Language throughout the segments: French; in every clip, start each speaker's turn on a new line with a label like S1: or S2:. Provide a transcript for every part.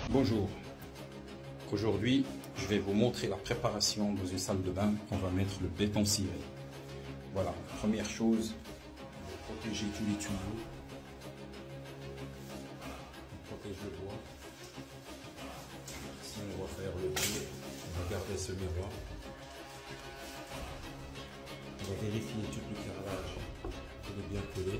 S1: Bonjour, aujourd'hui je vais vous montrer la préparation dans une salle de bain. On va mettre le béton ciré. Voilà, première chose, protéger tous les tuyaux, on protège le bois. Si on va faire le pied, on va garder ce miroir. On va vérifier tout le carrelage, qu'il est bien collé.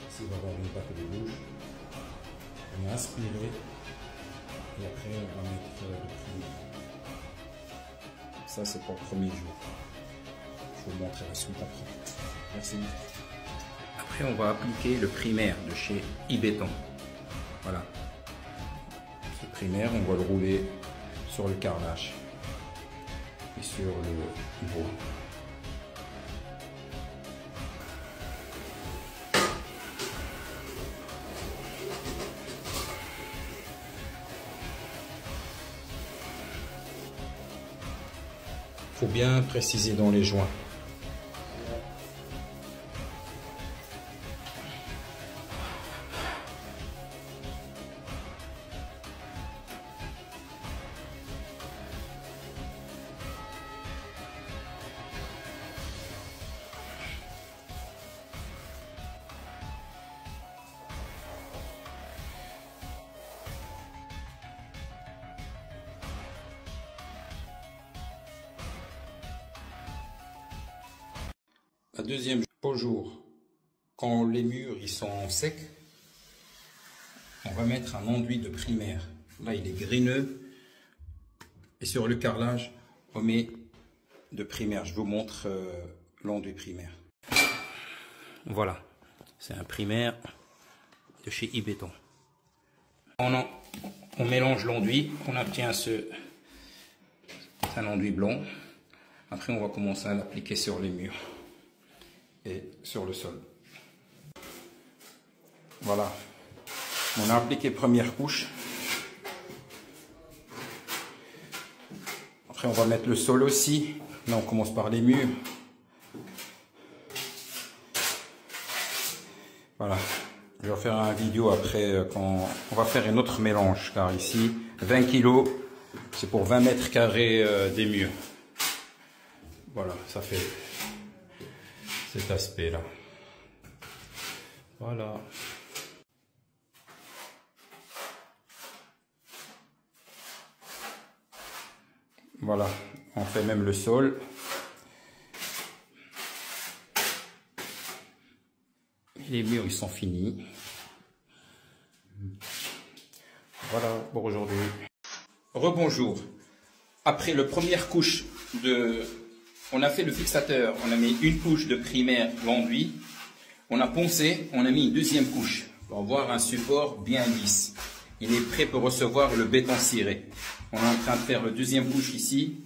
S1: Ici on va avoir une batte de bouche. On va aspirer. Et après, on va mettre le primaire. Ça, c'est pour le premier jour. Je vous montrerai la suite après. Merci. Après, on va appliquer le primaire de chez Ibéton. Voilà. Ce primaire, on va le rouler sur le carrelage et sur le bois. Il faut bien préciser dans les joints. La deuxième jour, quand les murs ils sont secs, on va mettre un enduit de primaire. Là, il est grineux. Et sur le carrelage, on met de primaire. Je vous montre l'enduit primaire. Voilà, c'est un primaire de chez Ibéton. On mélange l'enduit, on obtient un enduit blanc. Après, on va commencer à l'appliquer sur les murs et sur le sol. Voilà, on a appliqué première couche. Après on va mettre le sol aussi. Là on commence par les murs. Voilà, je vais faire une vidéo après quand on va faire un autre mélange, car ici 20 kg c'est pour 20 mètres carrés des murs. Voilà, ça fait cet aspect là. Voilà. Voilà, on fait même le sol. Les murs ils sont finis. Voilà pour aujourd'hui. Rebonjour. Après la première couche on a fait le fixateur, on a mis une couche de primaire l'enduit, on a poncé, on a mis une deuxième couche pour avoir un support bien lisse. Il est prêt pour recevoir le béton ciré. On est en train de faire la deuxième couche ici.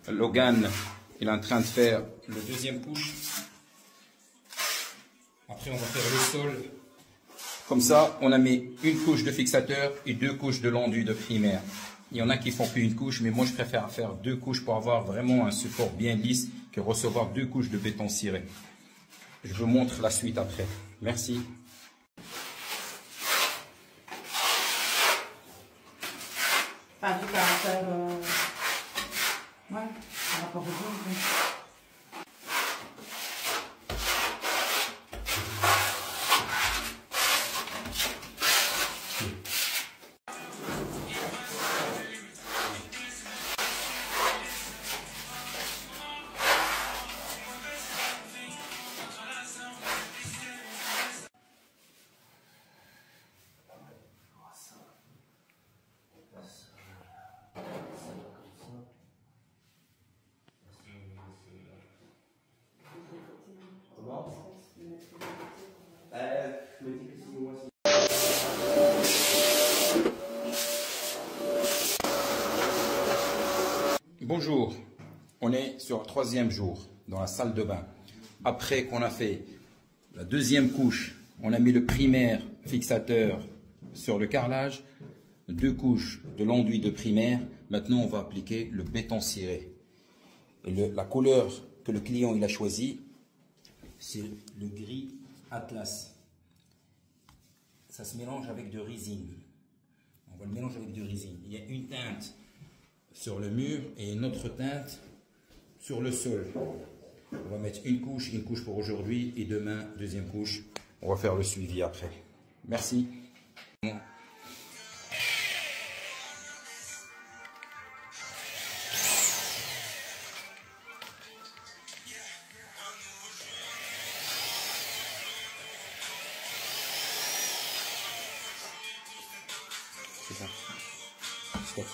S1: Logan, il est en train de faire la deuxième couche. Après, on va faire le sol. Comme ça, on a mis une couche de fixateur et deux couches de l'enduit de primaire. Il y en a qui font plus une couche, mais moi je préfère faire deux couches pour avoir vraiment un support bien lisse que recevoir deux couches de béton ciré. Je vous montre la suite après. Merci.
S2: Pas du caractère, ouais, par rapport aux autres.
S1: Bonjour, on est sur le troisième jour dans la salle de bain. Après qu'on a fait la deuxième couche, on a mis le primaire fixateur sur le carrelage, deux couches de l'enduit de primaire. Maintenant, on va appliquer le béton ciré. Et la couleur que le client il a choisi, c'est le gris Atlas. Ça se mélange avec de résine. On va le mélanger avec du résine. Il y a une teinte sur le mur et une autre teinte sur le sol. On va mettre une couche pour aujourd'hui et demain, deuxième couche. On va faire le suivi après. Merci. C'est ça. Stop.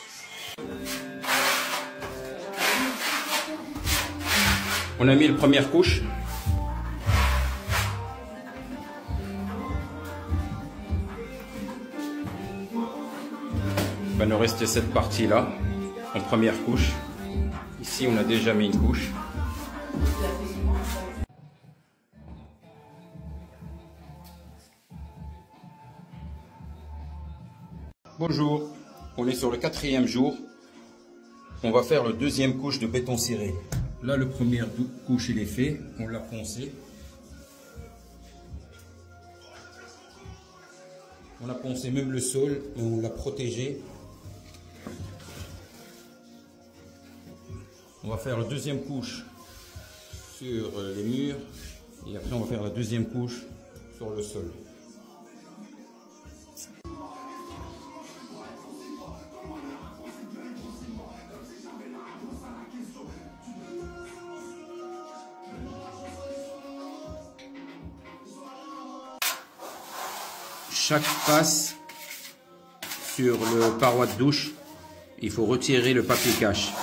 S1: On a mis la première couche. Il va nous rester cette partie-là en première couche. Ici, on a déjà mis une couche. Bonjour, on est sur le 4e jour. On va faire le deuxième couche de béton ciré. Là, le première couche, il est fait. On l'a poncé. On a poncé même le sol et on l'a protégé. On va faire la deuxième couche sur les murs. Et après, on va faire la deuxième couche sur le sol. Chaque passe sur le paroi de douche, il faut retirer le papier cache.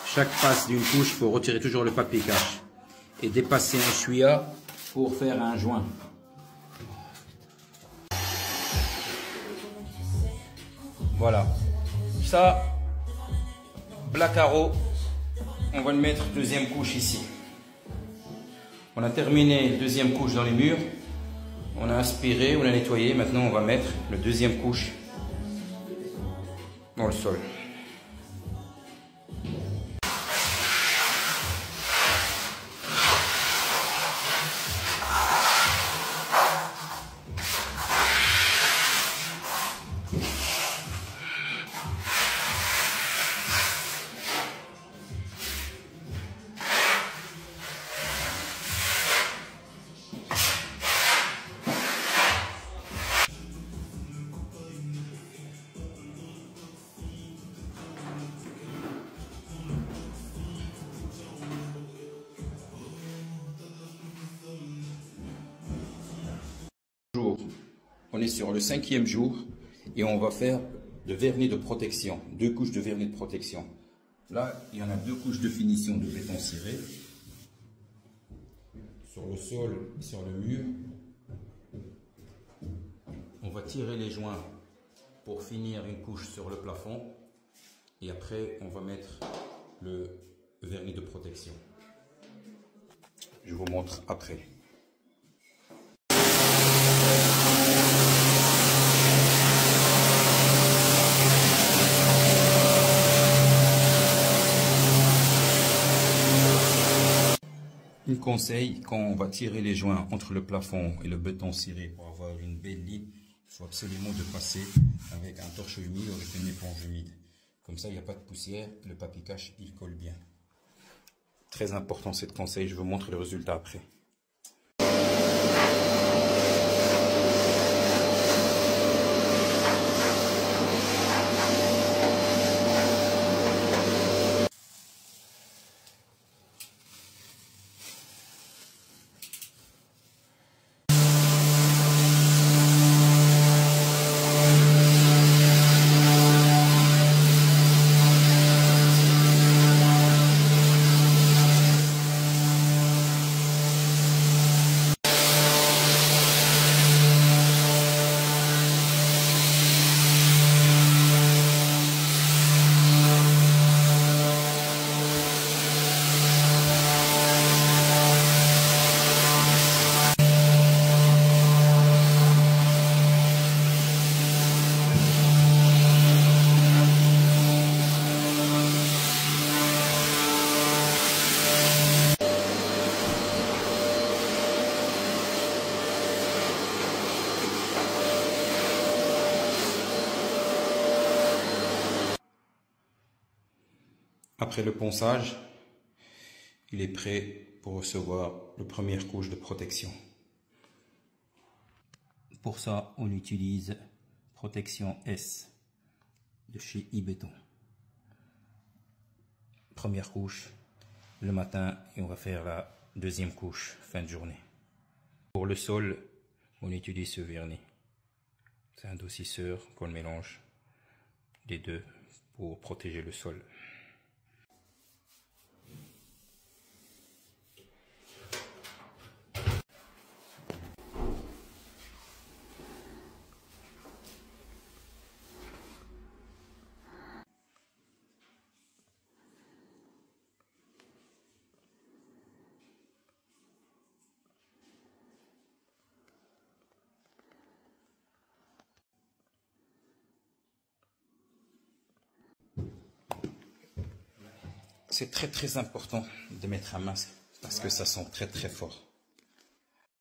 S1: Chaque passe d'une couche, il faut retirer toujours le papier cache. Et dépasser un chouïa pour faire un joint. Voilà. Ça, black arrow, on va le mettre deuxième couche ici. On a terminé deuxième couche dans les murs. On a aspiré, on a nettoyé. Maintenant, on va mettre la deuxième couche dans le sol. On est sur le 5e jour et on va faire le vernis de protection, 2 couches de vernis de protection. Là, il y en a 2 couches de finition de béton ciré sur le sol et sur le mur. On va tirer les joints pour finir une couche sur le plafond et après on va mettre le vernis de protection. Je vous montre après. Il conseille, quand on va tirer les joints entre le plafond et le béton ciré pour avoir une belle ligne, il faut absolument de passer avec un torche humide ou avec une éponge humide. Comme ça, il n'y a pas de poussière, le papier cache, il colle bien. Très important ce conseil, je vous montre le résultat après. Après le ponçage, il est prêt pour recevoir la première couche de protection. Pour ça, on utilise protection S de chez iBéton. Première couche le matin et on va faire la deuxième couche fin de journée. Pour le sol, on utilise ce vernis. C'est un adoucisseur qu'on mélange les deux pour protéger le sol. C'est très important de mettre un masque parce que ça sent très fort.